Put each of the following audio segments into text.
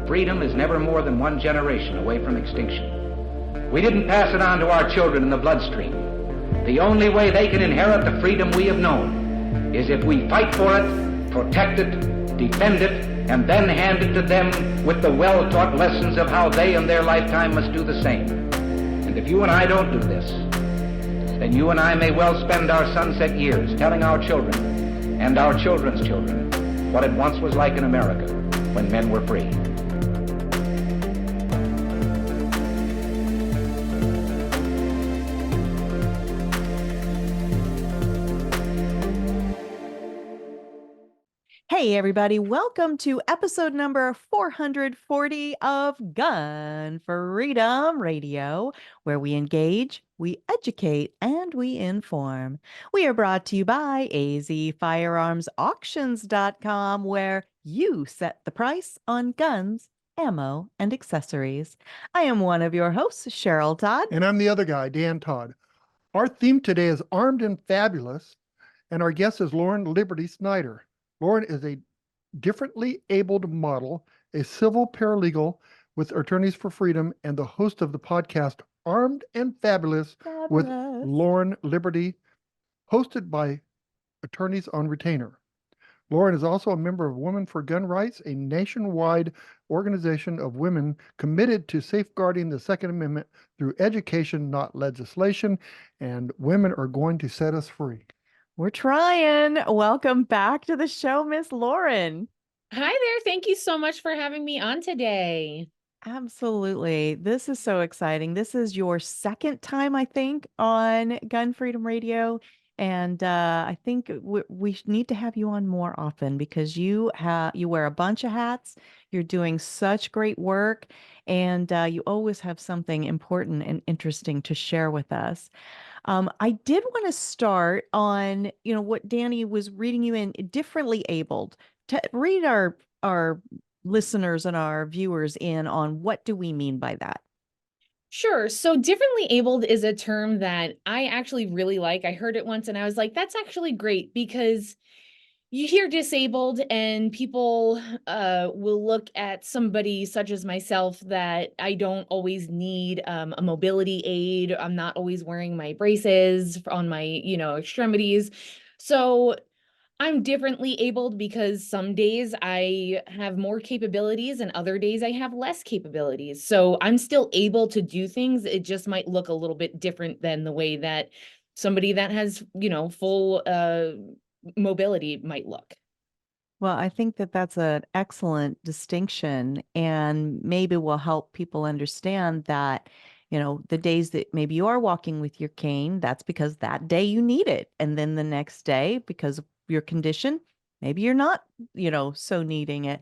freedom is never more than one generation away from extinction. We didn't pass it on to our children in the bloodstream. The only way they can inherit the freedom we have known is if we fight for it, protect it, defend it, and then hand it to them with the well-taught lessons of how they in their lifetime must do the same. And if you and I don't do this, then you and I may well spend our sunset years telling our children and our children's children what it once was like in America when men were free. Hey everybody, welcome to episode number 440 of Gun Freedom Radio, where we engage, we educate, and we inform. We are brought to you by azfirearmsauctions.com, where you set the price on guns, ammo, and accessories. I am one of your hosts, Cheryl Todd. And I'm the other guy, Dan Todd. Our theme today is Armed and Fabulous, and our guest is Lauren Liberty Snyder. Lauren is a differently abled model, a civil paralegal with Attorneys for Freedom, and the host of the podcast Armed and Fabulous with Lauren Liberty, hosted by Attorneys on Retainer. Lauren is also a member of Women for Gun Rights, a nationwide organization of women committed to safeguarding the Second Amendment through education, not legislation, and women are going to set us free. We're trying. Welcome back to the show, Miss Lauren. Hi there. Thank you so much for having me on today. Absolutely. This is so exciting. This is your second time, I think, on Gun Freedom Radio. And I think we need to have you on more often because you wear a bunch of hats. You're doing such great work, and you always have something important and interesting to share with us. I did want to start on, what Danny was reading you in differently abled, to read our listeners and our viewers in on what do we mean by that? Sure. So differently abled is a term that I actually really like. I heard it once and I was like, that's actually great, because you hear disabled and people will look at somebody such as myself that I don't always need a mobility aid. I'm not always wearing my braces on my, extremities. So I'm differently abled because some days I have more capabilities and other days I have less capabilities. So I'm still able to do things. It just might look a little bit different than the way that somebody that has, full mobility might look. Well, I think that that's an excellent distinction, and maybe will help people understand that, the days that maybe you are walking with your cane, that's because that day you need it. And then the next day, because of your condition, maybe you're not, so needing it,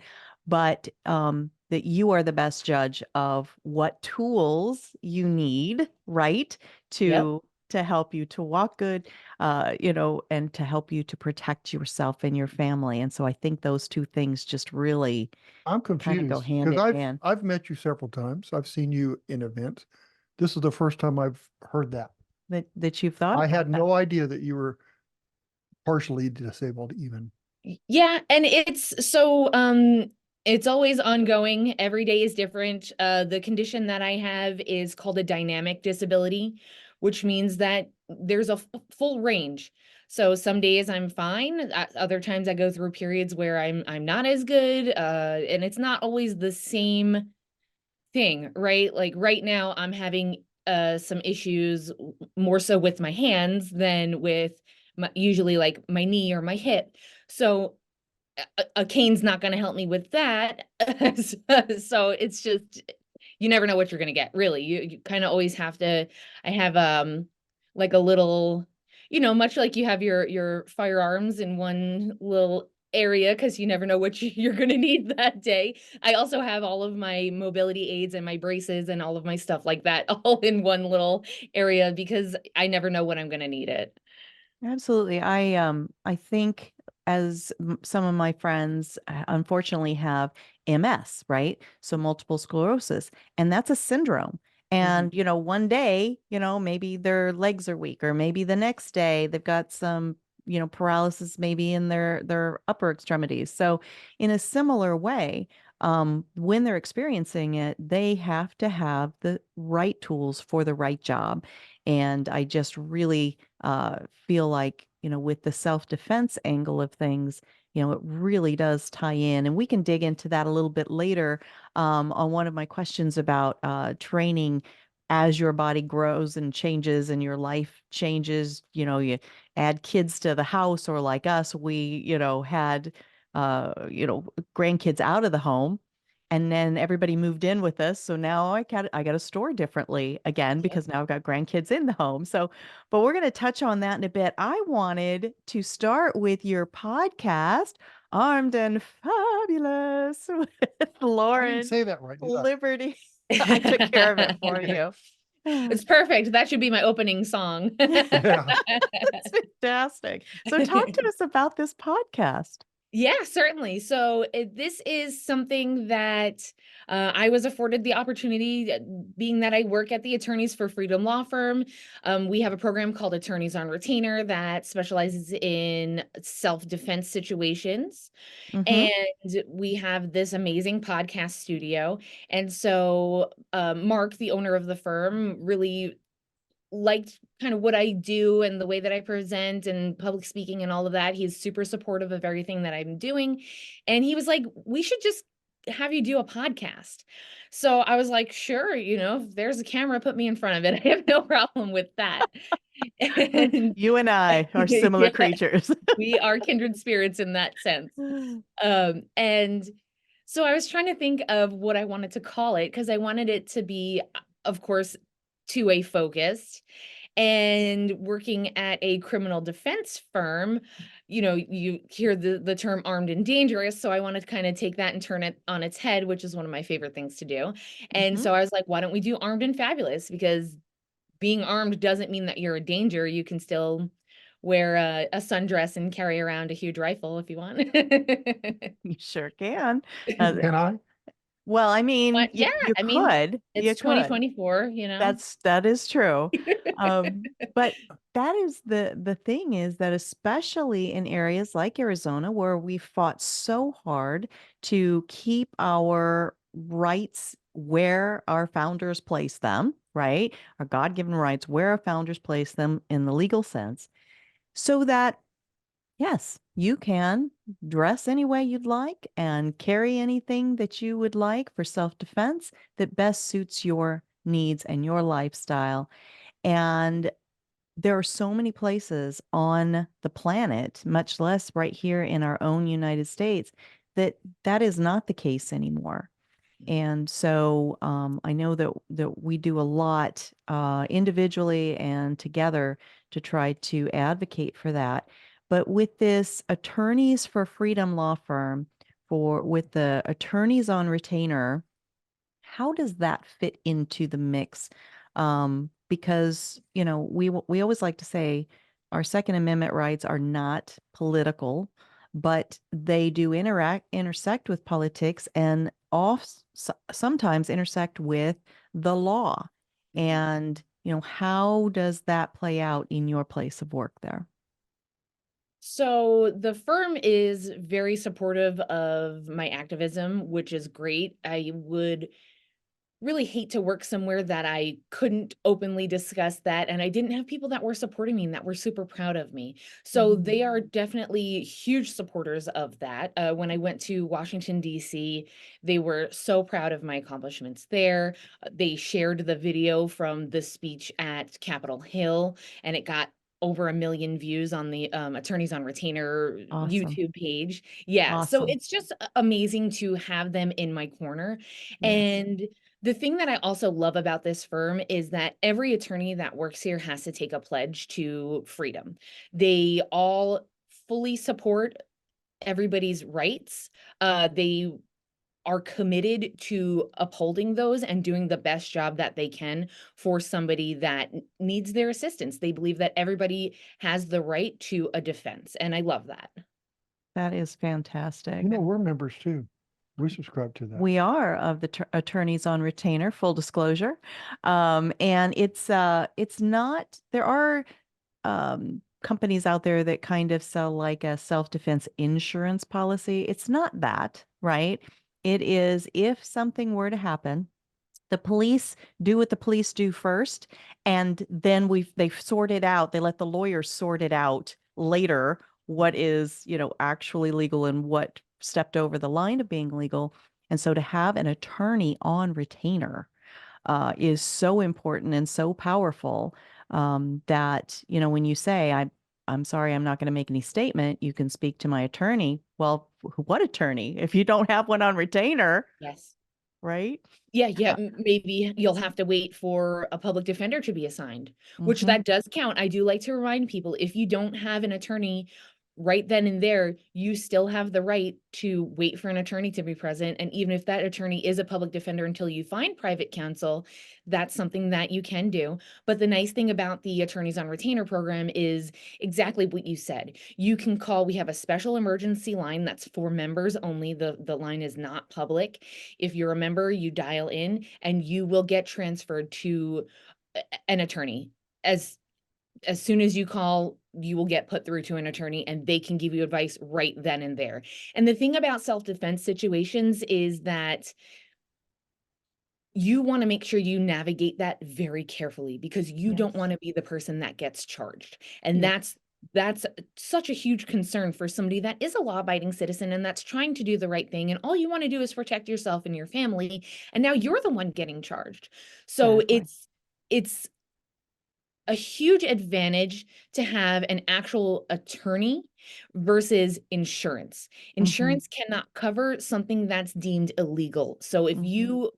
but that you are the best judge of what tools you need, right? To help you to walk good, and to help you to protect yourself and your family. And so I think those two things just really I'm confused go hand in hand. I've met you several times. I've seen you in events. This is the first time I've heard that. That you've thought. I had no idea that you were partially disabled even. Yeah, and it's so it's always ongoing. Every day is different. The condition that I have is called a dynamic disability, which means that there's a full range. So some days I'm fine. Other times I go through periods where I'm not as good. And it's not always the same thing, right? Like right now I'm having some issues more so with my hands than with usually like my knee or my hip. So a cane's not going to help me with that. So it's just, you never know what you're going to get, really. You kind of always have to, I have like a little, much like you have your firearms in one little area, because you never know what you're going to need that day. I also have all of my mobility aids and my braces and all of my stuff like that all in one little area, because I never know when I'm going to need it. Absolutely. I think as some of my friends unfortunately have MS, right? So multiple sclerosis, and that's a syndrome. And, one day, maybe their legs are weak, or maybe the next day they've got some, paralysis maybe in their upper extremities. So in a similar way, when they're experiencing it, they have to have the right tools for the right job. And I just really feel like, with the self-defense angle of things, it really does tie in. And we can dig into that a little bit later on one of my questions about training as your body grows and changes and your life changes. You add kids to the house, or like us, we, had, grandkids out of the home. And then everybody moved in with us. So now I got to store differently again Yep. because now I've got grandkids in the home. So, but we're going to touch on that in a bit. I wanted to start with your podcast, Armed and Fabulous, with I didn't Lauren say that right. did I? Liberty. I took care of it for you. It's perfect. That should be my opening song. Yeah. That's fantastic. So talk to us about this podcast. Yeah, certainly. So this is something that I was afforded the opportunity, being that I work at the Attorneys for Freedom law firm. We have a program called Attorneys on Retainer that specializes in self-defense situations. Mhm. And we have this amazing podcast studio. And so Mark, the owner of the firm, really liked kind of what I do and the way that I present and public speaking and all of that. He's super supportive of everything that I'm doing. And he was like, we should just have you do a podcast. So I was like, sure, if there's a camera, put me in front of it. I have no problem with that. And You and I are similar yeah, creatures. we are kindred spirits in that sense. And so I was trying to think of what I wanted to call it, because I wanted it to be, of course, 2A focused. And working at a criminal defense firm, you hear the term armed and dangerous. So I wanted to kind of take that and turn it on its head, which is one of my favorite things to do. And Mhm. so I was like, why don't we do armed and fabulous? Because being armed doesn't mean that you're a danger. You can still wear a sundress and carry around a huge rifle if you want. You sure can. Uh, Can I? well, I mean, Yeah, you I mean, could. You it's could. 2024, That is true. But that is the thing, is that especially in areas like Arizona, where we fought so hard to keep our rights where our founders placed them, right? Our God-given rights where our founders placed them in the legal sense, so that yes, you can dress any way you'd like and carry anything that you would like for self-defense that best suits your needs and your lifestyle. And there are so many places on the planet, much less right here in our own United States, that is not the case anymore. And so I know that we do a lot individually and together to try to advocate for that. But with this Attorneys for Freedom law firm, with the attorneys on retainer, how does that fit into the mix? Because we always like to say our Second Amendment rights are not political, but they do intersect with politics, and sometimes intersect with the law. And how does that play out in your place of work there? So the firm is very supportive of my activism, which is great. I would really hate to work somewhere that I couldn't openly discuss that, and I didn't have people that were supporting me and that were super proud of me. So they are definitely huge supporters of that. When I went to Washington, D.C., they were so proud of my accomplishments there. They shared the video from the speech at Capitol Hill, and it got over 1 million views on the Attorneys on Retainer Awesome. YouTube page. Yeah, so Awesome. it's just amazing to have them in my corner. Yes. And the thing that I also love about this firm is that every attorney that works here has to take a pledge to freedom. They all fully support everybody's rights. They are committed to upholding those and doing the best job that they can for somebody that needs their assistance. They believe that everybody has the right to a defense, and I love that. That is fantastic. We're members too. We subscribe to that. We are of the attorneys on retainer, full disclosure. And it's not, there are companies out there that kind of sell like a self-defense insurance policy. It's not that, right? It is, if something were to happen, the police do what the police do first, and then they sort it out. They let the lawyers sort it out later, what is, actually legal and what stepped over the line of being legal. And so to have an attorney on retainer is so important and so powerful, that, when you say, I'm sorry, I'm not going to make any statement, you can speak to my attorney. Well, what attorney? If you don't have one on retainer, Yes. right? Yeah. Maybe you'll have to wait for a public defender to be assigned, which Mhm. that does count. I do like to remind people, if you don't have an attorney right then and there, you still have the right to wait for an attorney to be present. And even if that attorney is a public defender until you find private counsel, that's something that you can do. But the nice thing about the attorneys on retainer program is exactly what you said. You can call, we have a special emergency line that's for members only. The line is not public. If you're a member, you dial in and you will get transferred to an attorney. As soon as you call, you will get put through to an attorney and they can give you advice right then and there. And the thing about self-defense situations is that you want to make sure you navigate that very carefully, because you don't Yes. want to be the person that gets charged. And Yeah. that's such a huge concern for somebody that is a law-abiding citizen and that's trying to do the right thing. And all you want to do is protect yourself and your family. And now you're the one getting charged. So Exactly. it's a huge advantage to have an actual attorney versus insurance. Insurance cannot cover something that's deemed illegal. So if you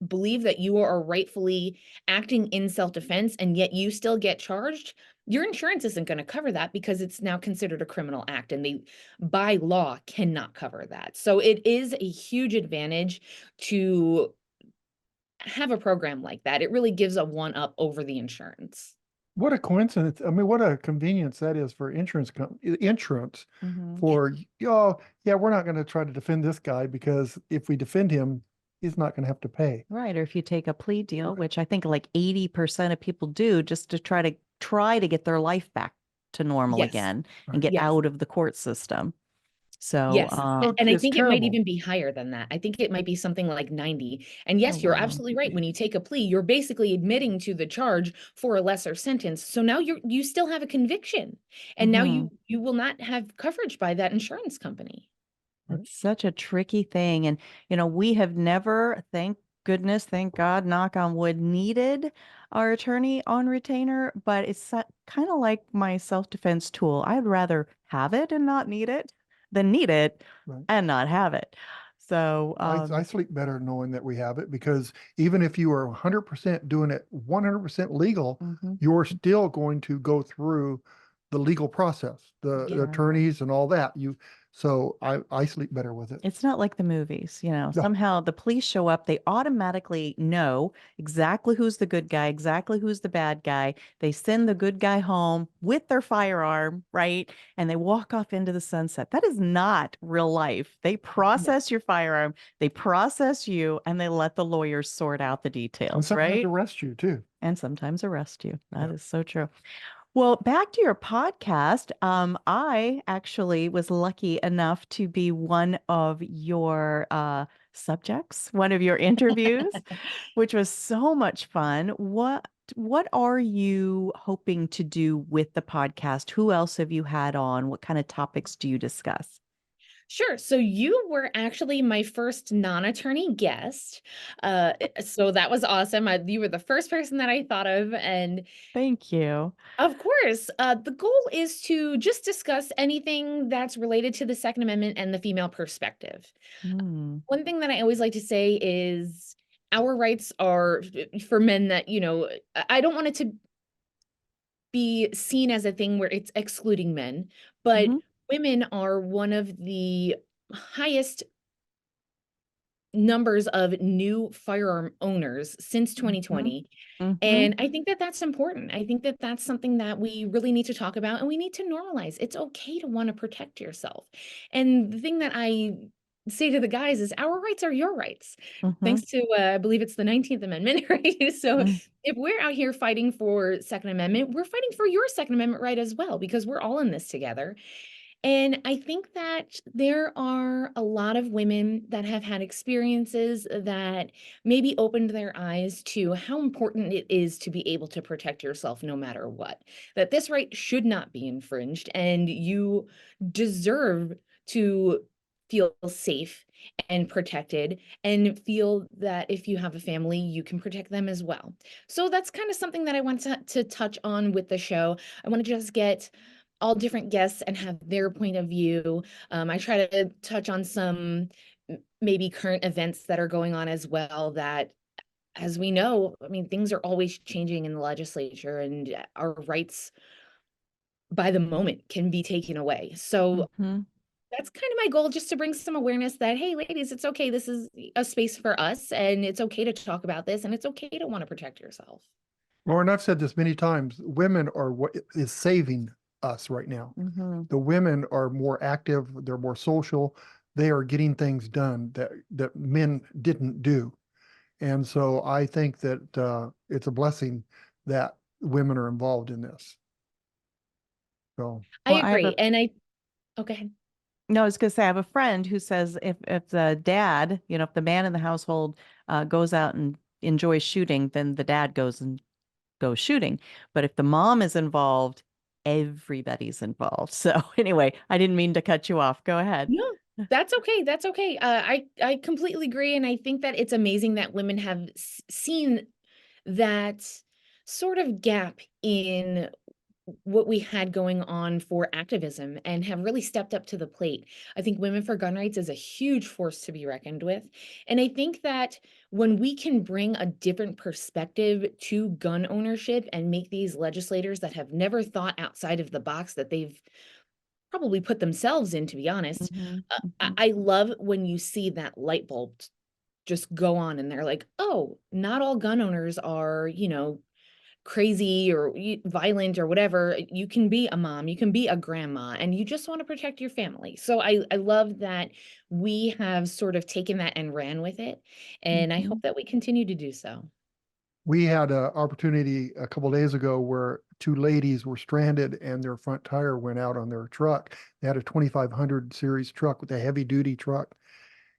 believe that you are rightfully acting in self-defense and yet you still get charged, your insurance isn't going to cover that because it's now considered a criminal act and they, by law, cannot cover that. So it is a huge advantage to have a program like that. It really gives a one up over the insurance. What a coincidence. I mean, what a convenience that is for insurance for, oh, yeah, we're not going to try to defend this guy because if we defend him, he's not going to have to pay. Right. Or if you take a plea deal, which I think like 80% of people do, just to try to get their life back to normal Yes. again Right. and get Yes. out of the court system. So, Yes. And I It's think it might terrible. even be higher than that. I think it might be something like 90. And yes, Oh, you're wow. absolutely right. When you take a plea, you're basically admitting to the charge for a lesser sentence. So now you still have a conviction. And now you will not have coverage by that insurance company. It's such a tricky thing. And, we have never, thank goodness, thank God, knock on wood, needed our attorney on retainer, but it's kind of like my self-defense tool. I'd rather have it and not need it than need it Right. and not have it. So, I sleep better knowing that we have it, because even if you are 100% doing it 100% legal, you're still going to go through the legal process, the Yeah. attorneys and all that. So I sleep better with it. It's not like the movies, No. somehow the police show up, they automatically know exactly who's the good guy, exactly who's the bad guy. They send the good guy home with their firearm, right? And they walk off into the sunset. That is not real life. They process your firearm, they process you, and they let the lawyers sort out the And details, sometimes right? arrest you too. And sometimes arrest you. That Yeah. is so true. Well, back to your podcast. I actually was lucky enough to be one of your subjects, one of your interviews, which was so much fun. What are you hoping to do with the podcast? Who else have you had on? What kind of topics do you discuss? Sure. So you were actually my first non-attorney guest. So that was awesome. You were the first person that I thought of. And Thank you. of course, the goal is to just discuss anything that's related to the Second Amendment and the female perspective. Mm, One thing that I always like to say is our rights are for men that, I don't want it to be seen as a thing where it's excluding men, but mhm, women are one of the highest numbers of new firearm owners since 2020. mhm. And I think that that's important. I think that that's something that we really need to talk about and we need to normalize. It's okay to want to protect yourself. And the thing that I say to the guys is our rights are your rights. Thanks to, I believe it's the 19th Amendment, right? So if we're out here fighting for Second Amendment, we're fighting for your Second Amendment right as well, because we're all in this together. And I think that there are a lot of women that have had experiences that maybe opened their eyes to how important it is to be able to protect yourself no matter what. That this right should not be infringed, and you deserve to feel safe and protected, and feel that if you have a family, you can protect them as well. So that's kind of something that I want to touch on with the show. I want to just get all different guests and have their point of view. I try to touch on some maybe current events that are going on as well, that, as we know, I mean, things are always changing in the legislature, and our rights by the moment can be taken away. So Mhm. that's kind of my goal, just to bring some awareness that, hey, ladies, it's okay. This is a space for us, and it's okay to talk about this, and it's okay to want to protect yourself. Lauren, I've said this many times, women are what is saving us right now. Mhm. The women are more active, they're more social, they are getting things done that men didn't do. And so I think that it's a blessing that women are involved in this. So, I Well, I have agree. a And okay. no, I was gonna say I have a friend who says if the dad, if the man in the household goes out and enjoys shooting, then the dad goes shooting. But if the mom is involved, everybody's involved. So anyway, I didn't mean to cut you off. Go ahead. No, that's okay. That's okay. I completely agree, and I think that it's amazing that women have seen that sort of gap in what we had going on for activism and have really stepped up to the plate. I think Women for Gun Rights is a huge force to be reckoned with. And I think that when we can bring a different perspective to gun ownership and make these legislators that have never thought outside of the box that they've probably put themselves in, to be honest, Mhm, I mhm. I love when you see that light bulb just go on and they're like, oh, not all gun owners are, crazy or violent or whatever. You can be a mom, you can be a grandma, and you just want to protect your family. So I love that we have sort of taken that and ran with it. And I hope Mhm. that we continue to do so. we had an opportunity a couple days ago where two ladies were stranded and their front tire went out on their truck. They had a 2500 series truck with a heavy duty truck.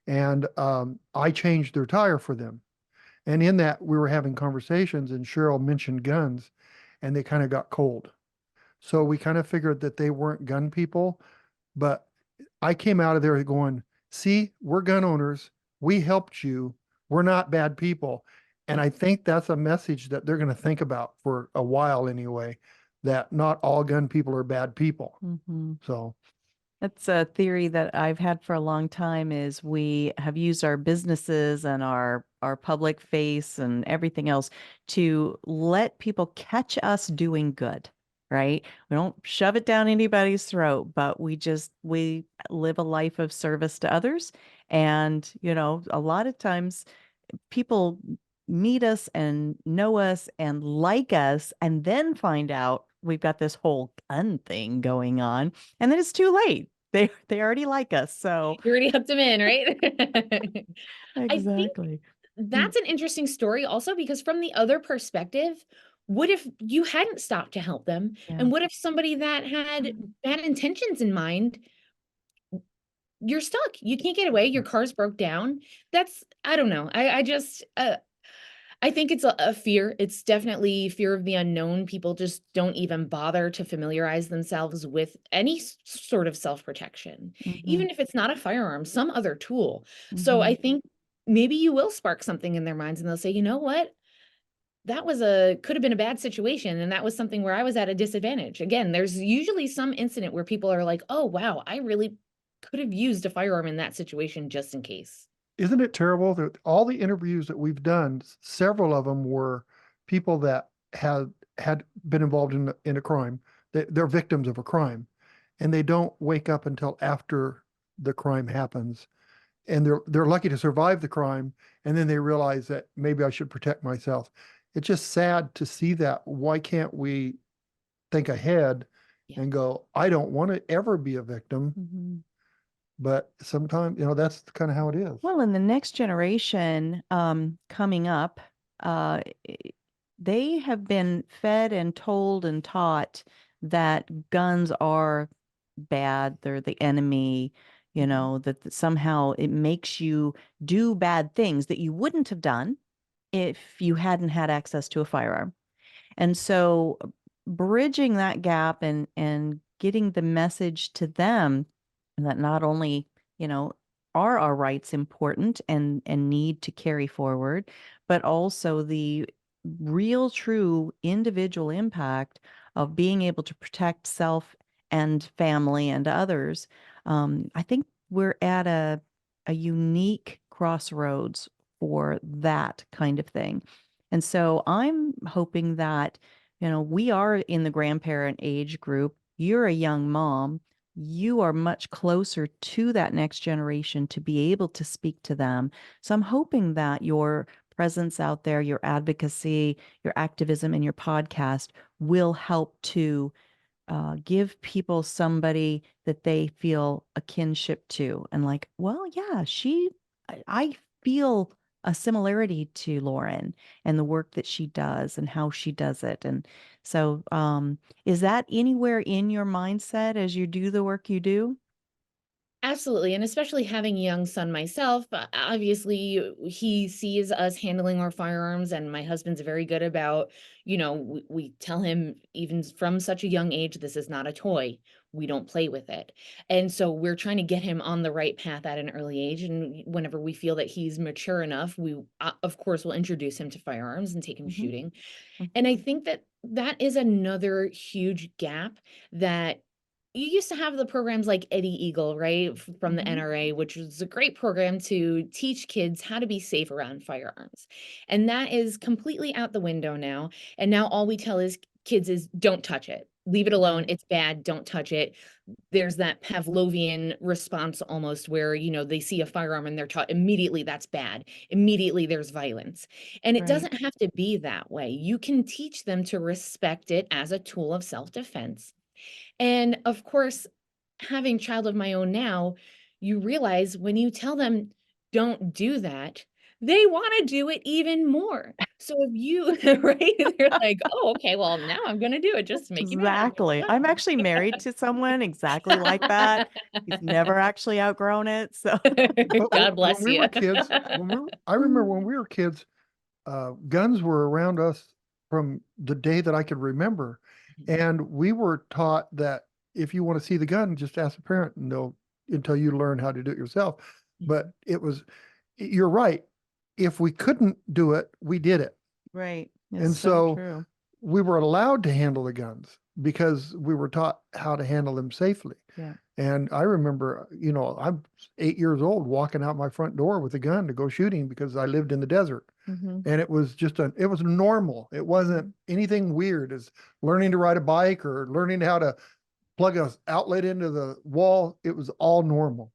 And I changed their tire for them. And in that, we were having conversations, and Cheryl mentioned guns, and they kind of got cold. So we kind of figured that they weren't gun people. But I came out of there going, see, we're gun owners. We helped you. We're not bad people. And Yeah. I think that's a message that they're going to think about for a while anyway, that not all gun people are bad people. Mhm. So, That's a theory that I've had for a long time is we have used our businesses and our public face and everything else to let people catch us doing good, right? We don't shove it down anybody's throat, but we live a life of service to others. And, a lot of times people meet us and know us and like us and then find out we've got this whole gun thing going on, and then it's too late. They already like us. So You already hooked them in, right? I think exactly. Mm. that's an interesting story also, because from the other perspective, what if you hadn't stopped to help them? Yeah. And what if somebody that had bad intentions in mind, you're stuck. You can't get away. Your car's broke down. I don't know. I just, I think it's a fear. It's definitely fear of the unknown. People just don't even bother to familiarize themselves with any sort of self-protection, Mhm, even if it's not a firearm, some other tool. So I mhm. think maybe you will spark something in their minds, and they'll say, you know what? That could have been a bad situation. And that was something where I was at a disadvantage. Again, there's usually some incident where people are like, oh, wow, I really could have used a firearm in that situation just in case. isn't it terrible that all the interviews that we've done, several of them were people that had been involved in a crime. They're victims of a crime, and they don't wake up until after the crime happens, and they're lucky to survive the crime, and then they realize that maybe I should protect myself. It's just sad to see that. Why can't we think ahead Yeah. and go, I don't want to ever be a victim, Mhm. but sometimes, that's kind of how it is. Well, in the next generation coming up, uh, i- they have been fed and told and taught that guns are bad, they're the enemy, that somehow it makes you do bad things that you wouldn't have done if you hadn't had access to a firearm. And so bridging that gap and getting the message to them that not only, you know, are our rights important and need to carry forward, but also the real true individual impact of being able to protect self and family and others. I think we're at a unique crossroads for that kind of thing. And so I'm hoping that, we are in the grandparent age group. You're a young mom. You are much closer to that next generation to be able to speak to them. So I'm hoping that your presence out there, your advocacy, your activism, and your podcast will help to give people somebody that they feel a kinship to and like, well, yeah, I feel a similarity to Lauren and the work that she does and how she does it. And so, is that anywhere in your mindset as you do the work you do? Absolutely. And especially having a young son myself, obviously he sees us handling our firearms, and my husband's very good about, we tell him even from such a young age, this is not a toy. We don't play with it. And so we're trying to get him on the right path at an early age. And whenever we feel that he's mature enough, we, of course, will introduce him to firearms and take him Mhm. shooting. And I think that that is another huge gap that you used to have the programs like Eddie Eagle, right, from the Mhm. NRA, which was a great program to teach kids how to be safe around firearms. And that is completely out the window now. And now all we tell is kids is don't touch it. Leave it alone. Right. It's bad. Don't touch it. There's that Pavlovian response almost where, they see a firearm and they're taught immediately that's bad. Immediately there's violence. And it Right. doesn't have to be that way. You can teach them to respect it as a tool of self-defense. And of course, having child of my own now, you realize when you tell them don't do that, they want to do it even more. So if you, right, they're like, oh, okay, well, now I'm going to do it just to make you mad. Exactly. I'm actually married to someone exactly like that. He's never actually outgrown it. So, But God when bless we you. were kids, I remember when we were kids, guns were around us from the day that I could remember. And we were taught that if you want to see the gun, just ask a parent and they'll until you learn how to do it yourself. But you're right. If we couldn't do it, we did it. right. It's And so so true. we were allowed to handle the guns because we were taught how to handle them safely. Yeah. And I remember, I'm 8 years old walking out my front door with a gun to go shooting because I lived in the desert. Mm-hmm. And it was it was normal. It wasn't anything weird as learning to ride a bike or learning how to plug a outlet into the wall. It was all normal.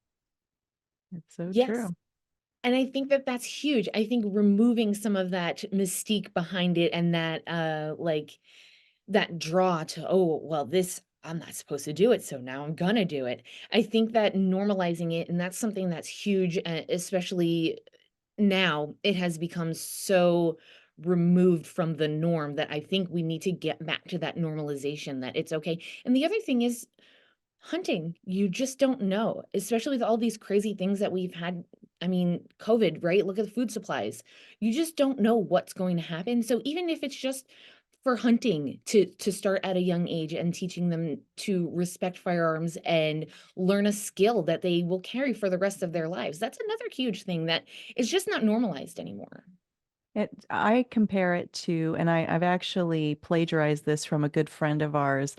It's so Yes. true. And I think that that's huge. I think removing some of that mystique behind it and that that draw to, oh, well, this I'm not supposed to do it, so now I'm gonna do it. I think that normalizing it, and that's something that's huge, especially now it has become so removed from the norm that I think we need to get back to that normalization that it's okay. And the other thing is hunting, you just don't know, especially with all these crazy things that we've had. I mean, COVID, right? Look at the food supplies. You just don't know what's going to happen. So even if it's just for hunting to start at a young age and teaching them to respect firearms and learn a skill that they will carry for the rest of their lives, that's another huge thing that is just not normalized anymore. I compare it to, and I've actually plagiarized this from a good friend of ours,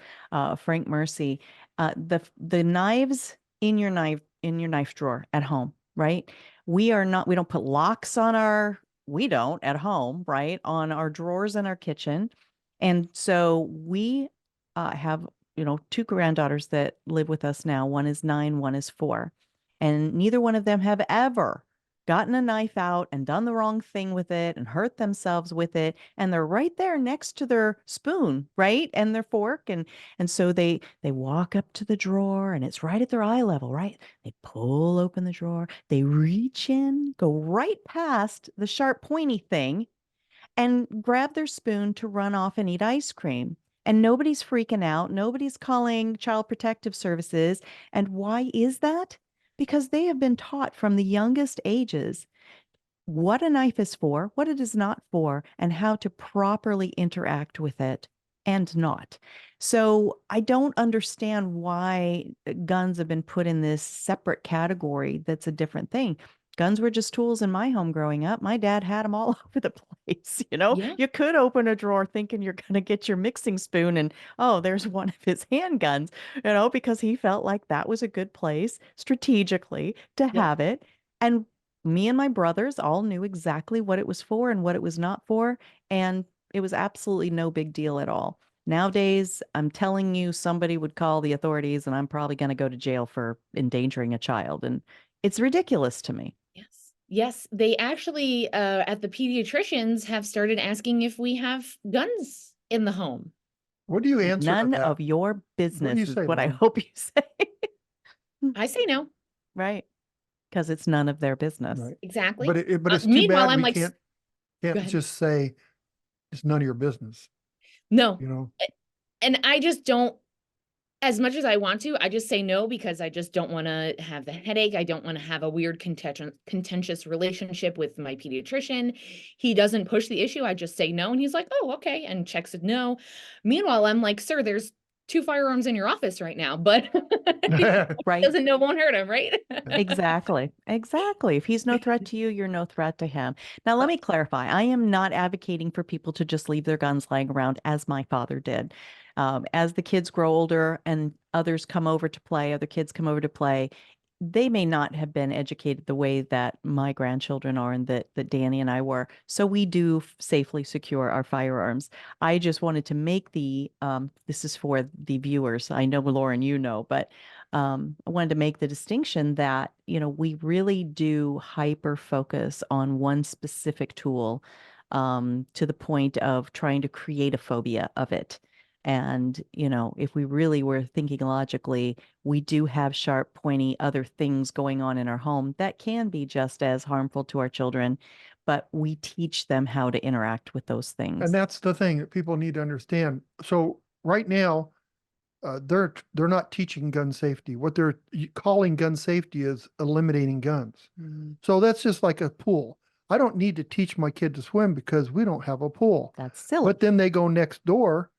Frank Mercy. The knives in your knife drawer at home, right? We don't put locks on we don't at home, right? On our drawers in our kitchen. And so we have, two granddaughters that live with us now. One is 9, one is 4. And neither one of them have ever gotten a knife out and done the wrong thing with it and hurt themselves with it, and they're right there next to their spoon, right, and their fork, and so they walk up to the drawer and it's right at their eye level, right? They pull open the drawer, they reach in, go right past the sharp pointy thing, and grab their spoon to run off and eat ice cream. And nobody's freaking out. Nobody's calling Child Protective Services. And why is that? Because they have been taught from the youngest ages what a knife is for, what it is not for, and how to properly interact with it and not. So I don't understand why guns have been put in this separate category that's a different thing. Guns were just tools in my home growing up. My dad had them all over the place. Yeah. You could open a drawer thinking you're going to get your mixing spoon and, oh, there's one of his handguns, because he felt like that was a good place strategically to Yeah. have it. And me and my brothers all knew exactly what it was for and what it was not for. And it was absolutely no big deal at all. Nowadays, I'm telling you, somebody would call the authorities and I'm probably going to go to jail for endangering a child. And it's ridiculous to me. Yes. Yes. They actually, at the pediatricians have started asking if we have guns in the home. What do you answer to None that? of your business you is say, what I Lauren? hope you say. I say no. Right. Because it's none of their business. Right. Exactly. But it's too Meanwhile, bad I'm we like, can't Go ahead. just say it's none of your business, no. you know? And I just don't, as much as I want to, I just say no because I just don't want to have the headache. I don't want to have a weird contentious relationship with my pediatrician. He doesn't push the issue. I just say no. And he's like, oh, okay. And checks it no. Meanwhile, I'm like, sir, there's 2 firearms in your office right now, but Right. doesn't know won't hurt him, right? Exactly. Exactly. If he's no threat to you, you're no threat to him. Now, let me clarify. I am not advocating for people to just leave their guns lying around as my father did. As the kids grow older and others come over to play, other kids come over to play, they may not have been educated the way that my grandchildren are and that Danny and I were. So we do safely secure our firearms. I just wanted to make this is for the viewers. I know, Lauren, but I wanted to make the distinction that, we really do hyper focus on one specific tool to the point of trying to create a phobia of it. And, if we really were thinking logically, we do have sharp, pointy other things going on in our home that can be just as harmful to our children, but we teach them how to interact with those things. And that's the thing that people need to understand. So right now, they're not teaching gun safety. What they're calling gun safety is eliminating guns. Mhm. So that's just like a pool. I don't need to teach my kid to swim because we don't have a pool. That's silly. But then they go next door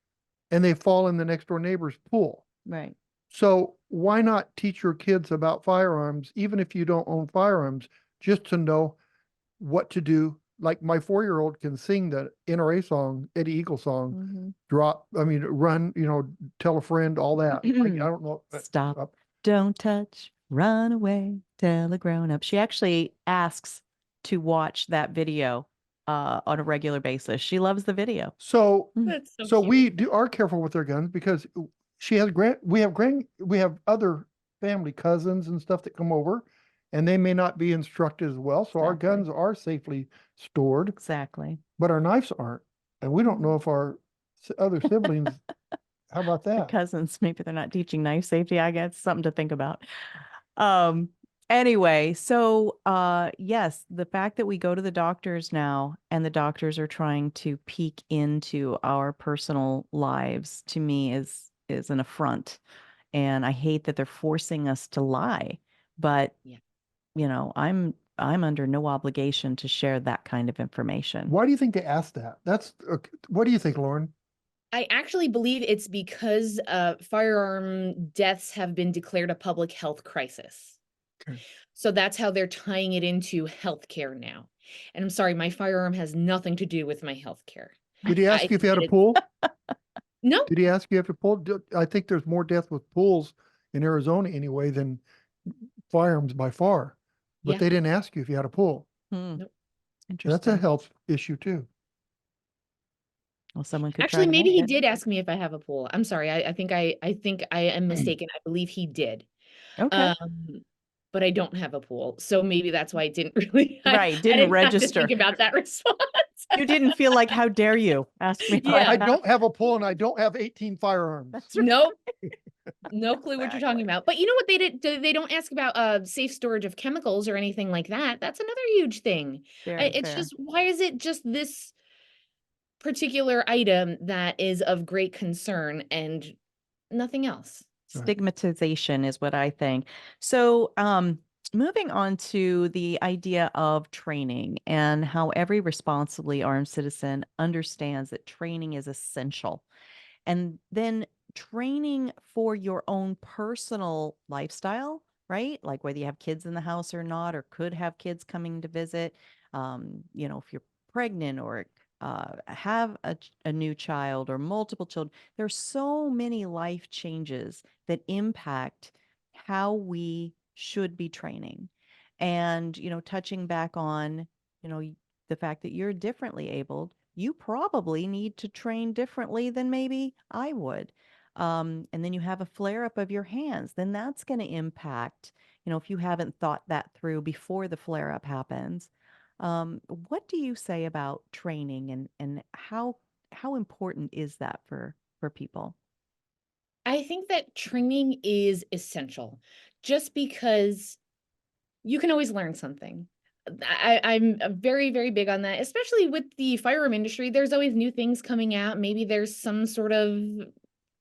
and they fall in the next door neighbor's pool. Right. So why not teach your kids about firearms, even if you don't own firearms, just to know what to do? Like my 4-year-old can sing the NRA song, Eddie Eagle song, Mhm. run, tell a friend, all that. Like, I don't know. Stop. Don't touch. Run away. Tell a grown up. She actually asks to watch that video on a regular basis. She loves the video. So, That's so so cute. we are careful with our guns because she has we have other family cousins and stuff that come over, and they may not be instructed as well. So our Exactly. guns are safely stored, Exactly. but our knives aren't, and we don't know if our other siblings. How about The that? cousins, maybe they're not teaching knife safety. I guess something to think about. Anyway, so yes, the fact that we go to the doctors now and the doctors are trying to peek into our personal lives, to me is an affront. And I hate that they're forcing us to lie. But Yeah. I'm under no obligation to share that kind of information. Why do you think they asked that? What do you think, Lauren? I actually believe it's because firearm deaths have been declared a public health crisis. Okay. So that's how they're tying it into healthcare now. And I'm sorry, my firearm has nothing to do with my healthcare. Did he ask I you if you had a think pool? No, Did he ask you if you pool? I think there's more death with pools in Arizona anyway than firearms by far. But Yeah. they didn't ask you if you had a pool. Nope. That's Interesting. a health issue too. Well, someone could actually try to maybe hack he it. did ask me if I have a pool. I'm sorry. I think I am mistaken. I believe he did. Okay. But I don't have a pool. So maybe that's why it didn't really Right, I didn't didn't have to register. think about that response. You didn't feel like, how dare you ask me? Yeah. I don't have a pool and I don't have 18 firearms. That's right. Nope. No clue what you're talking Exactly. about. But you know what they did? They don't ask about safe storage of chemicals or anything like that. That's another huge thing. Very It's fair. just, why is it just this particular item that is of great concern and nothing else. Right. Stigmatization is what I think. So, moving on to the idea of training and how every responsibly armed citizen understands that training is essential. And then training for your own personal lifestyle, right? Like whether you have kids in the house or not, or could have kids coming to visit. If you're pregnant or have a new child or multiple children, there's so many life changes that impact how we should be training. And, touching back on, the fact that you're differently abled, you probably need to train differently than maybe I would. And then you have a flare up of your hands, then that's going to impact, if you haven't thought that through before the flare up happens. What do you say about training and how important is that for people? I think that training is essential just because you can always learn something. I'm very, very big on that, especially with the firearm industry. There's always new things coming out. Maybe there's some sort of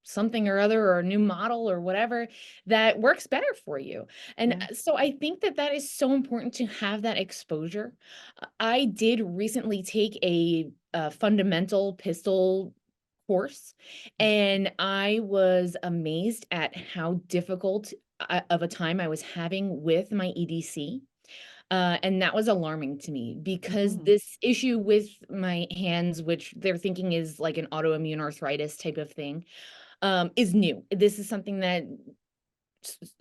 something or other or a new model or whatever that works better for you. And Yeah. so I think that that is so important to have that exposure. I did recently take a fundamental pistol course, and I was amazed at how difficult of a time I was having with my EDC. And that was alarming to me because Mhm. this issue with my hands, which they're thinking is like an autoimmune arthritis type of thing, is new. This is something that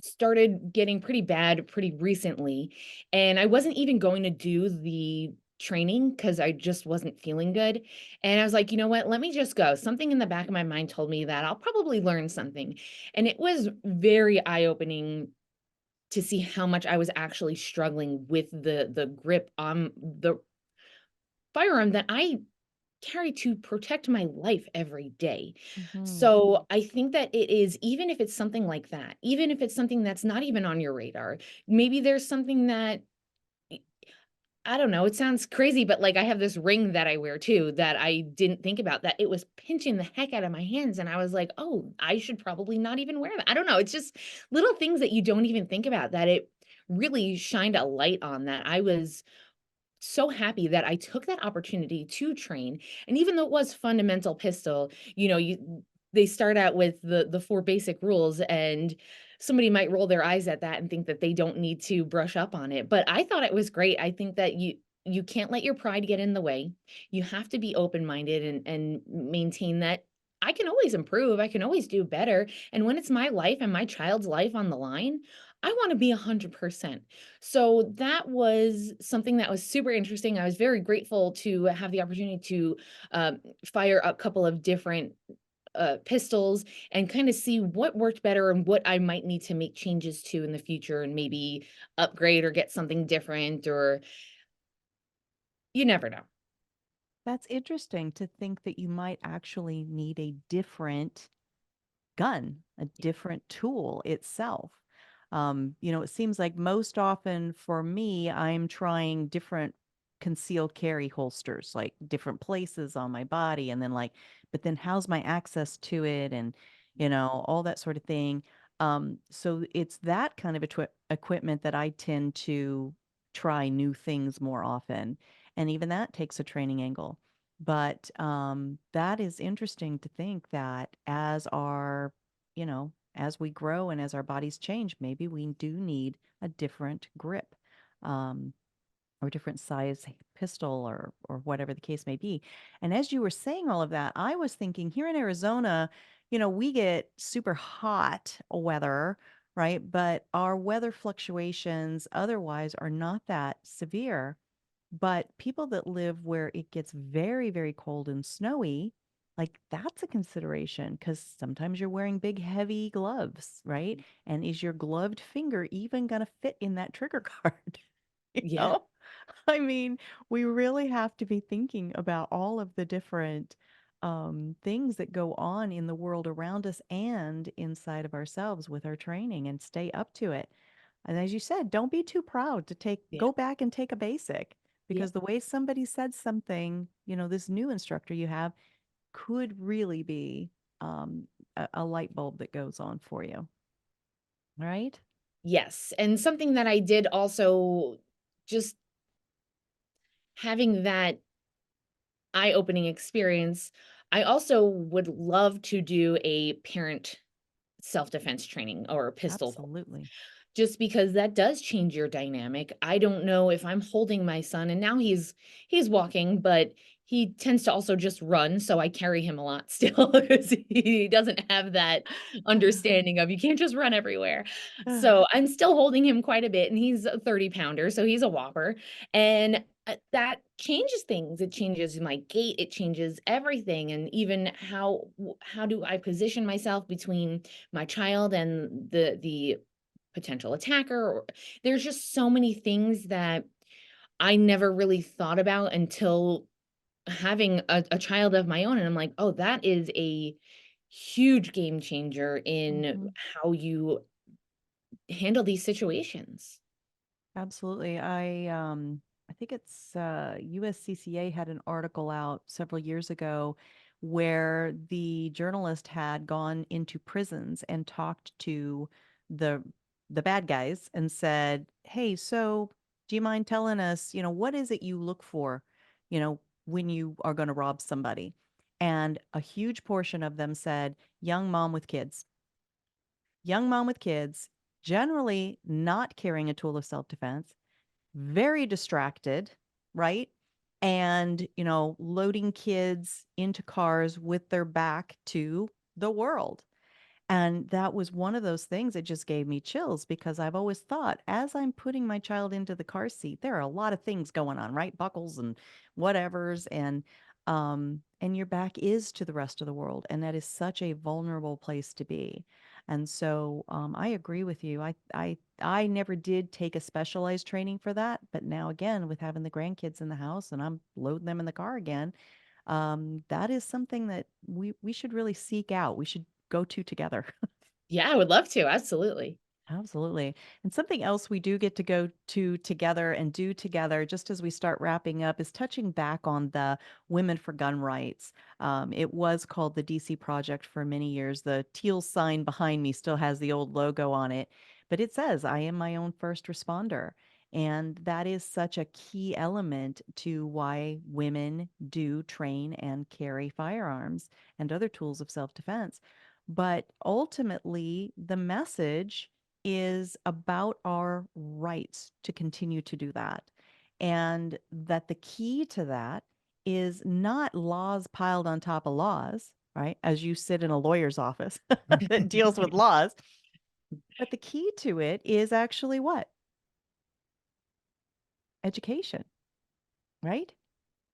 started getting pretty bad pretty recently. And I wasn't even going to do the training because I just wasn't feeling good. And I was like, you know what? Let me just go. Something in the back of my mind told me that I'll probably learn something. And it was very eye-opening to see how much I was actually struggling with the grip on the firearm that I carry to protect my life every day. Mhm. So I think that it is, even if it's something like that, even if it's something that's not even on your radar, maybe there's something that I don't know, it sounds crazy, but like I have this ring that I wear too that I didn't think about, that it was pinching the heck out of my hands. And I was like, oh, I should probably not even wear that. I don't know. It's just little things that you don't even think about that it really shined a light on, that I was so happy that I took that opportunity to train. And even though it was fundamental pistol, they start out with the four basic rules, and somebody might roll their eyes at that and think that they don't need to brush up on it. But I thought it was great. I think that you can't let your pride get in the way. You have to be open-minded and maintain that I can always improve. I can always do better. And when it's my life and my child's life on the line, I want to be 100%. So that was something that was super interesting. I was very grateful to have the opportunity to fire a couple of different pistols and kind of see what worked better and what I might need to make changes to in the future and maybe upgrade or get something different, or you never know. That's interesting to think that you might actually need a different gun, a different tool itself. It seems like most often for me, I'm trying different concealed carry holsters, like different places on my body. And then, but then how's my access to it? And, all that sort of thing. So it's that kind of equipment that I tend to try new things more often. And even that takes a training angle. But that is interesting to think that as we grow and as our bodies change, maybe we do need a different grip, um, or different size pistol or whatever the case may be. And as you were saying all of that, I was thinking here in Arizona, we get super hot weather, right? But our weather fluctuations otherwise are not that severe. But people that live where it gets very, very cold and snowy, like that's a consideration because sometimes you're wearing big, heavy gloves, right? And is your gloved finger even going to fit in that trigger guard? you Yeah. know? I mean, we really have to be thinking about all of the different things that go on in the world around us and inside of ourselves with our training and stay up to it. And as you said, don't be too proud to Yeah. go back and take a basic. because the way somebody said something, this new instructor you have could really be a light bulb that goes on for you. Right? Yes. And something that I did also, just having that eye-opening experience, I also would love to do a parent self-defense training or a pistol, Absolutely. just because that does change your dynamic. I don't know if I'm holding my son, and now he's walking, but he tends to also just run, so I carry him a lot still because he doesn't have that understanding of you can't just run everywhere. So I'm still holding him quite a bit, and he's a 30-pounder, so he's a whopper. And that changes things. It changes my gait, it changes everything, and even how do I position myself between my child and the potential attacker, or there's just so many things that I never really thought about until having a child of my own. And I'm like, oh, that is a huge game changer in Mhm. how you handle these situations. Absolutely. I think it's USCCA had an article out several years ago where the journalist had gone into prisons and talked to the the bad guys and said, "Hey, so do you mind telling us, what is it you look for, when you are going to rob somebody?" And a huge portion of them said, "Young mom with kids." Young mom with kids, generally not carrying a tool of self-defense, very distracted, right? And, loading kids into cars with their back to the world. And that was one of those things that just gave me chills because I've always thought as I'm putting my child into the car seat, there are a lot of things going on, right? Buckles and whatevers and your back is to the rest of the world. And that is such a vulnerable place to be. And so I agree with you. I never did take a specialized training for that, but now again, with having the grandkids in the house and I'm loading them in the car again, that is something that we should really seek out. We should go to together. Yeah, I would love to. Absolutely. Absolutely. And something else we do get to go to together and do together, just as we start wrapping up, is touching back on the Women for Gun Rights. It was called the DC Project for many years. The teal sign behind me still has the old logo on it, but it says, "I am my own first responder." And that is such a key element to why women do train and carry firearms and other tools of self defense. But ultimately, the message is about our rights to continue to do that. And that the key to that is not laws piled on top of laws, right? As you sit in a lawyer's office that deals with laws. But the key to it is actually what? Education, right?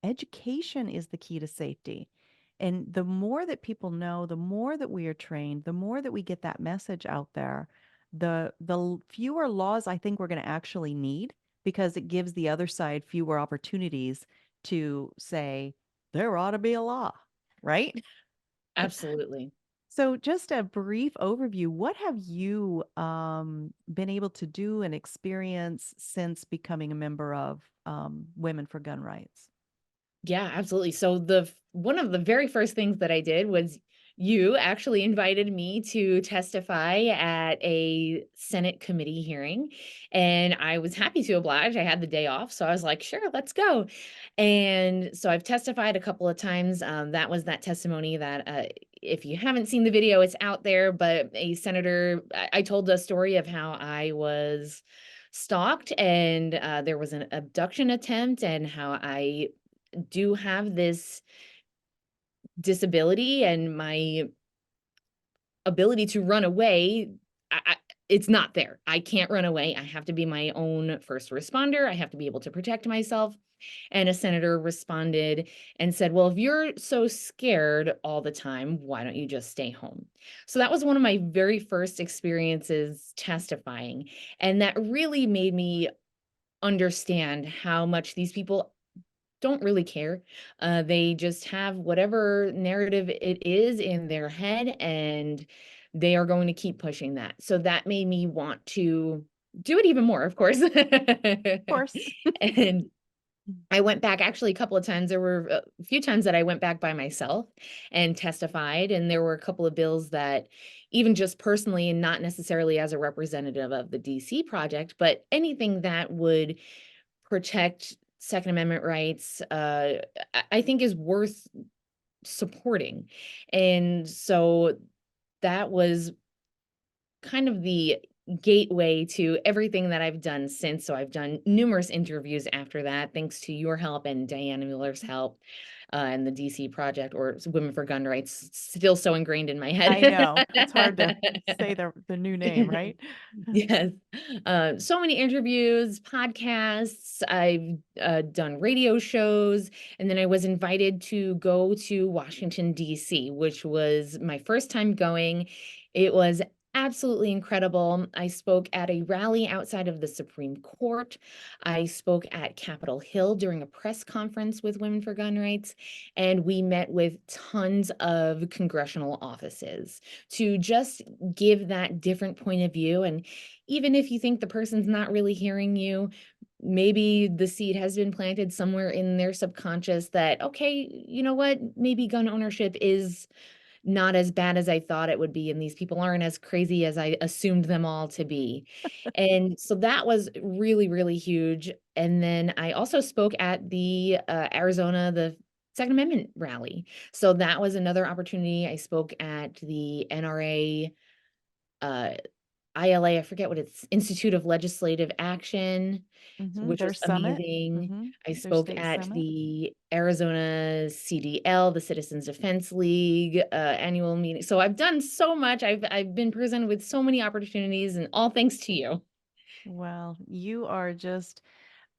Education is the key to safety. And the more that people know, the more that we are trained, the more that we get that message out there, the fewer laws I think we're going to actually need because it gives the other side fewer opportunities to say there ought to be a law, right? Absolutely. So just a brief overview, what have you been able to do and experience since becoming a member of Women for Gun Rights? Yeah, absolutely. So one of the very first things that I did was you actually invited me to testify at a Senate committee hearing, and I was happy to oblige. I had the day off, so I was like, "Sure, let's go." And so I've testified a couple of times. That was that testimony that, if you haven't seen the video, it's out there. But a senator, I told the story of how I was stalked and there was an abduction attempt, and how I do have this disability, and my ability to run away, it's not there. I can't run away. I have to be my own first responder. I have to be able to protect myself. And a senator responded and said, "Well, if you're so scared all the time, why don't you just stay home?" So that was one of my very first experiences testifying. And that really made me understand how much these people don't really care. They just have whatever narrative it is in their head, and they are going to keep pushing that. So that made me want to do it even more, of course. Of course. And I went back actually a couple of times. There were a few times that I went back by myself and testified, and there were a couple of bills that even just personally and not necessarily as a representative of the DC project, but anything that would protect Second Amendment rights, I think is worth supporting. And so that was kind of the gateway to everything that I've done since. So I've done numerous interviews after that, thanks to your help and Diana Mueller's help, and the DC Project, or Women for Gun Rights, still so ingrained in my head. I know. It's hard to say the new name, right? Yes. So many interviews, podcasts. I've done radio shows, and then I was invited to go to Washington, D.C., which was my first time going. It was absolutely incredible. I spoke at a rally outside of the Supreme Court. I spoke at Capitol Hill during a press conference with Women for Gun Rights, and we met with tons of congressional offices to just give that different point of view. And even if you think the person's not really hearing you, maybe the seed has been planted somewhere in their subconscious that, okay, you know what, maybe gun ownership is not as bad as I thought it would be, and these people aren't as crazy as I assumed them all to be. And so that was really, really huge. And then I also spoke at the the Second Amendment rally. So that was another opportunity. I spoke at the NRA, uh, ILA, I forget what it's, Institute of Legislative Action, which Their was summit. amazing. I Their spoke state at summit. the Arizona CDL, the Citizens Defense League, annual meeting. So I've done so much. I've been presented with so many opportunities, and all thanks to you. Well, you are just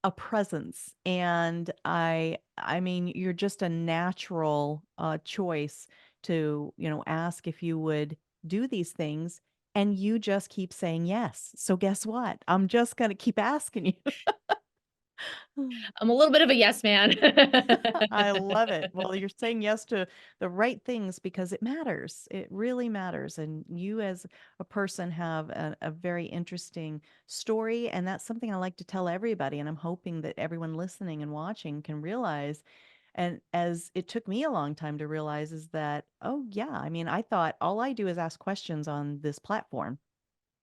a presence, and I mean, you're just a natural choice to, ask if you would do these things, and you just keep saying yes. So guess what? I'm just going to keep asking you. I'm a little bit of a yes man. I love it. Well, you're saying yes to the right things because it matters. It really matters. And you, as a person, have a very interesting story. And that's something I like to tell everybody. And I'm hoping that everyone listening and watching can realize. And as it took me a long time to realize, is that, oh, yeah, I mean, I thought all I do is ask questions on this platform.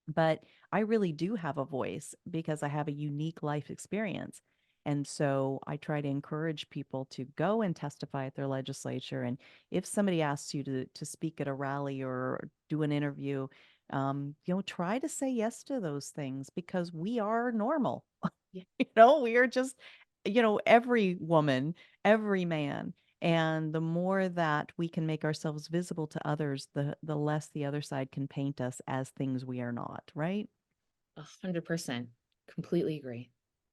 But I really do have a voice because I have a unique life experience. And so I try to encourage people to go and testify at their legislature. And if somebody asks you to speak at a rally or do an interview, try to say yes to those things because we are normal. Yeah. We are just, every woman, every man. And the more that we can make ourselves visible to others, the less the other side can paint us as things we are not, right? 100%. Completely agree.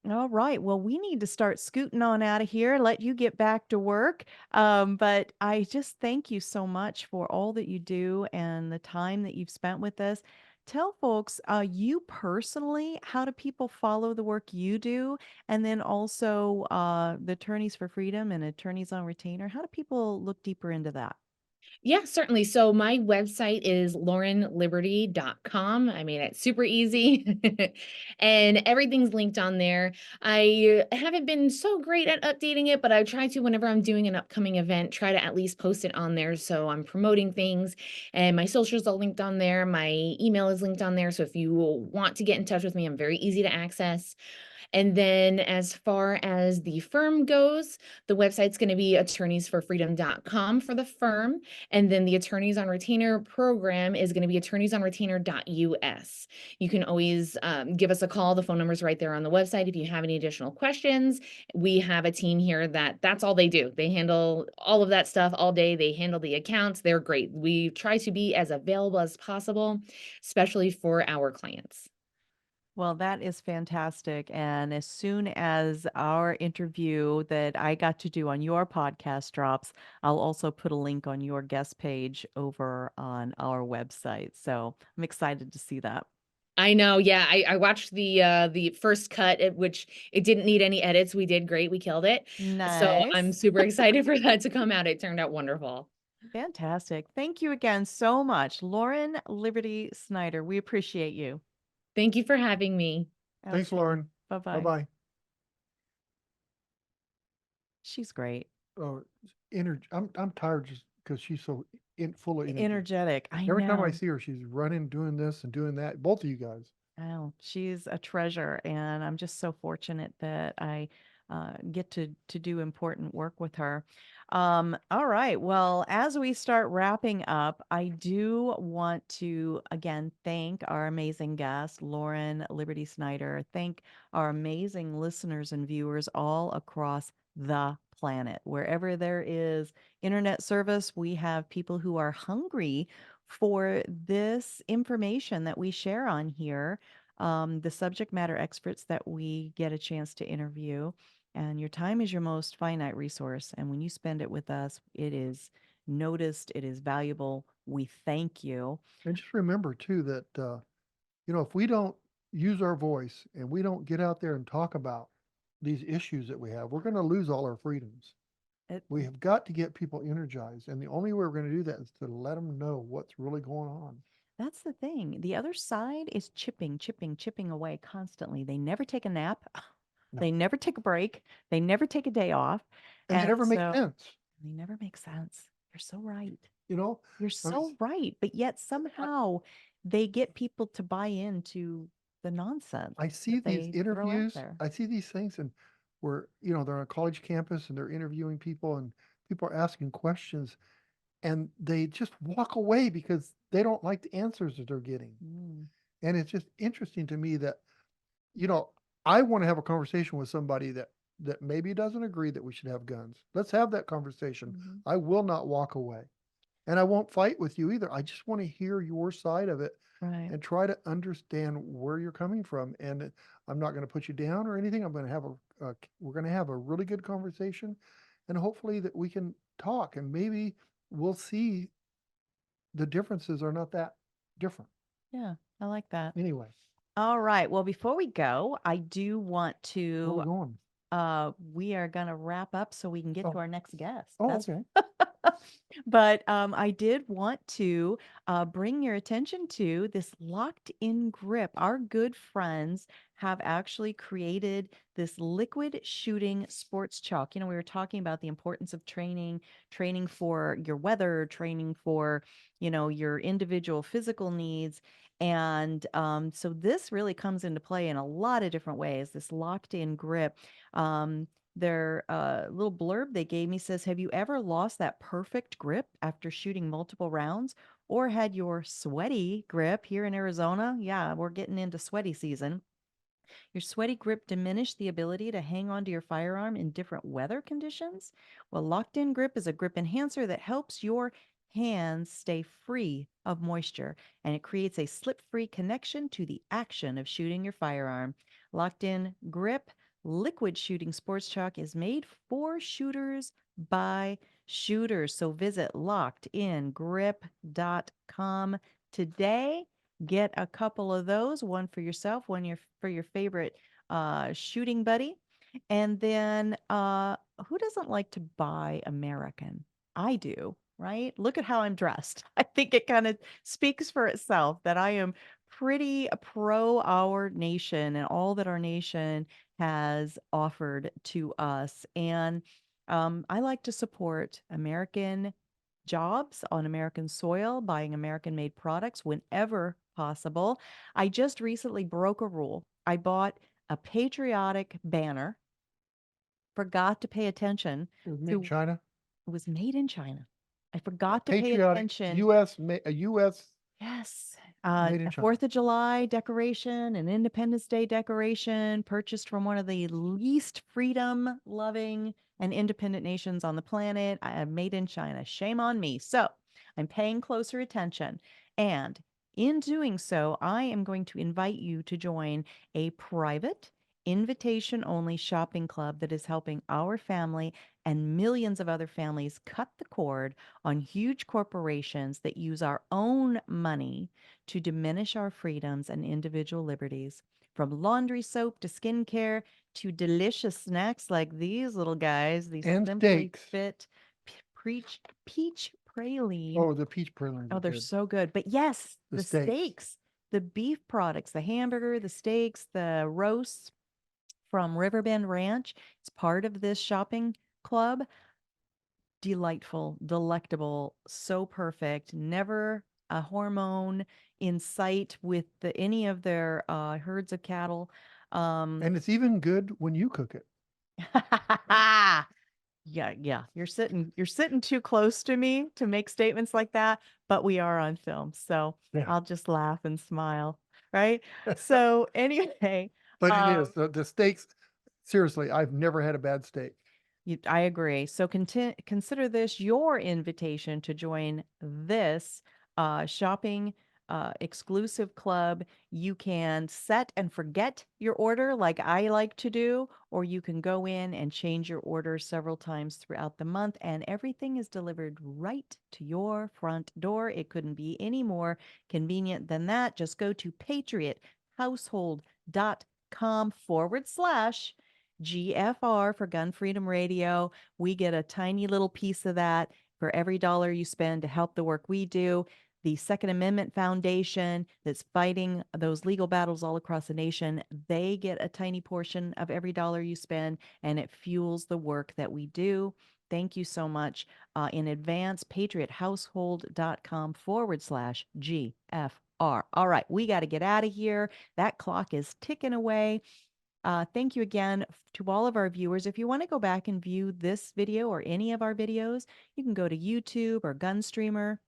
All right. Well, we need to start scooting on out of here, let you get back to work. But I just thank you so much for all that you do and the time that you've spent with us. Tell folks, you personally, how do people follow the work you do? And then also the Attorneys for Freedom and Attorneys on Retainer. How do people look deeper into that? Yeah, certainly. So my website is laurenliberty.com. I made it super easy and everything's linked on there. I haven't been so great at updating it, but I try to, whenever I'm doing an upcoming event, try to at least post it on there. So I'm promoting things, and my socials are linked on there. My email is linked on there. So if you want to get in touch with me, I'm very easy to access. And then as far as the firm goes, the website's going to be attorneysforfreedom.com for the firm. And then the Attorneys on Retainer program is going to be attorneysonretainer.us. You can always give us a call. The phone number is right there on the website. If you have any additional questions, we have a team here that's all they do. They handle all of that stuff all day. They handle the accounts. They're great. We try to be as available as possible, especially for our clients. Well, that is fantastic. And as soon as our interview that I got to do on your podcast drops, I'll also put a link on your guest page over on our website. So I'm excited to see that. I know. Yeah. I watched the first cut, which it didn't need any edits. We did great. We killed it. So I'm Nice. super excited for that to come out. It turned out wonderful. Fantastic. Thank you again so much, Lauren Liberty Snyder. We appreciate you. Thank you for having me. Thanks, Lauren. Bye bye. Bye-bye. She's great. Oh, I'm tired just because she's so full of energy. Energetic. I Every time I know. see her, she's running, doing this and doing that. Both of you guys. Oh, she's a treasure, and I'm just so fortunate that I get to do important work with her. All right. Well, as we start wrapping up, I do want to again thank our amazing guest, Lauren Liberty Snyder. Thank our amazing listeners and viewers all across the planet. Wherever there is internet service, we have people who are hungry for this information that we share on here, the subject matter experts that we get a chance to interview. And your time is your most finite resource. And when you spend it with us, it is noticed, it is valuable. We thank you. And just remember too that if we don't use our voice and we don't get out there and talk about these issues that we have, we're going to lose all our freedoms. We have got to get people energized, and the only way we're going to do that is to let them know what's really going on. That's the thing. The other side is chipping away constantly. They never take a nap. No. They never take a break. They never take a day off. And they never make sense. They never make sense. You're so right. You're so right. But yet somehow they get people to buy into the nonsense. I see these interviews. I see these things, and where they're on a college campus and they're interviewing people, and people are asking questions, and they just walk away because they don't like the answers that they're getting. And it's just interesting to me that I want to have a conversation with somebody that maybe doesn't agree that we should have guns. Let's have that conversation. I will not walk away, and I won't fight with you either. I just want to hear your side of it. Right. And try to understand where you're coming from. And I'm not going to put you down or anything. I'm going to have we're going to have a really good conversation, and hopefully that we can talk, and maybe we'll see the differences are not that different. Yeah, I like that. Anyway. All right. Well, before we go, I do want to. Where are we going? We are going to wrap up so we can get to our next guest. Okay. But I did want to bring your attention to this locked in grip. Our good friends have actually created this liquid shooting sports chalk. We were talking about the importance of training for your weather, training for, your individual physical needs. And so this really comes into play in a lot of different ways, this locked in grip. Their little blurb they gave me says, have you ever lost that perfect grip after shooting multiple rounds, or had your sweaty grip here in Arizona? Yeah, we're getting into sweaty season. Your sweaty grip diminished the ability to hang onto your firearm in different weather conditions? Well, locked in grip is a grip enhancer that helps your hands stay free of moisture, and it creates a slip-free connection to the action of shooting your firearm. Locked in grip liquid shooting sports chalk is made for shooters by shooters. So visit lockedingrip.com today. Get a couple of those, one for yourself, one for your favorite shooting buddy. And then who doesn't like to buy American? I do, right? Look at how I'm dressed. I think it kind of speaks for itself that I am pretty pro our nation and all that our nation has offered to us. And I like to support American jobs on American soil, buying American made products whenever possible. I just recently broke a rule. I bought a patriotic banner, forgot to pay attention. It was made in China? It was made in China. I forgot to pay Patriotic attention. U.S. Yes. Made in A China. 4th of July decoration, an Independence Day decoration, purchased from one of the least freedom-loving and independent nations on the planet. Made in China. Shame on me. So I'm paying closer attention. And in doing so, I am going to invite you to join a private, invitation-only shopping club that is helping our family and millions of other families cut the cord on huge corporations that use our own money to diminish our freedoms and individual liberties. From laundry soap to skincare to delicious snacks like these little guys, these And Simply steaks. Fit peach praline. Oh, the peach praline. Oh, they're so good. But yes, The the steaks. steaks, the beef products, the hamburger, the steaks, the roasts from Riverbend Ranch. It's part of this shopping Club, delightful, delectable, so perfect. Never a hormone in sight with any of their herds of cattle. And it's even good when you cook it. Yeah. You're sitting too close to me to make statements like that, but we are on film, so Yeah. I'll just laugh and smile, right? So anyway, But it is the steaks. Seriously, I've never had a bad steak. I agree. So consider this your invitation to join this shopping exclusive club. You can set and forget your order like I like to do, or you can go in and change your order several times throughout the month, and everything is delivered right to your front door. It couldn't be any more convenient than that. Just go to patriothousehold.com/GFR for Gun Freedom Radio. We get a tiny little piece of that for every dollar you spend to help the work we do. The Second Amendment Foundation that's fighting those legal battles all across the nation, they get a tiny portion of every dollar you spend, and it fuels the work that we do. Thank you so much in advance. patriothousehold.com/GFR. All right, we got to get out of here. That clock is ticking away. Thank you again to all of our viewers. If you want to go back and view this video or any of our videos, you can go to YouTube or Gunstreamer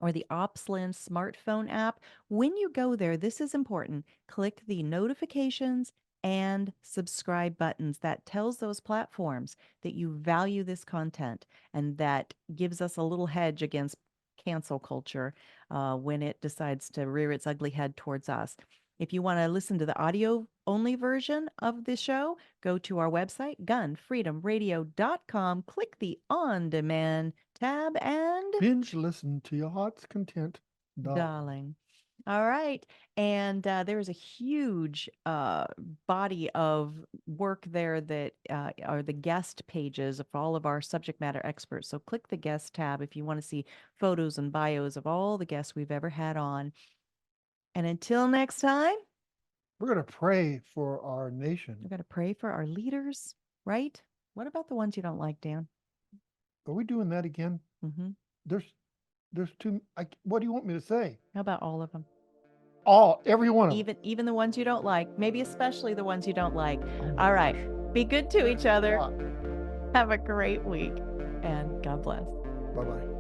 or the OpsLens smartphone app. When you go there, this is important. Click the notifications and subscribe buttons. That tells those platforms that you value this content, and that gives us a little hedge against cancel culture when it decides to rear its ugly head towards us. If you want to listen to the audio only version of the show, go to our website, gunfreedomradio.com, click the on demand tab, and Binge listen to your heart's content, darling. All right. And there is a huge body of work there that are the guest pages of all of our subject matter experts. So click the guest tab if you want to see photos and bios of all the guests we've ever had on. And until next time, We're going to pray for our nation. we've got to pray for our leaders, right? What about the ones you don't like, Dan? Are we doing that again? Mm-hmm. There's too. What do you want me to say? How about all of them? Every one of them. Even the ones you don't like, maybe especially the ones you don't like. All right. Be good to each other. Have a great week, and God bless. Bye-bye.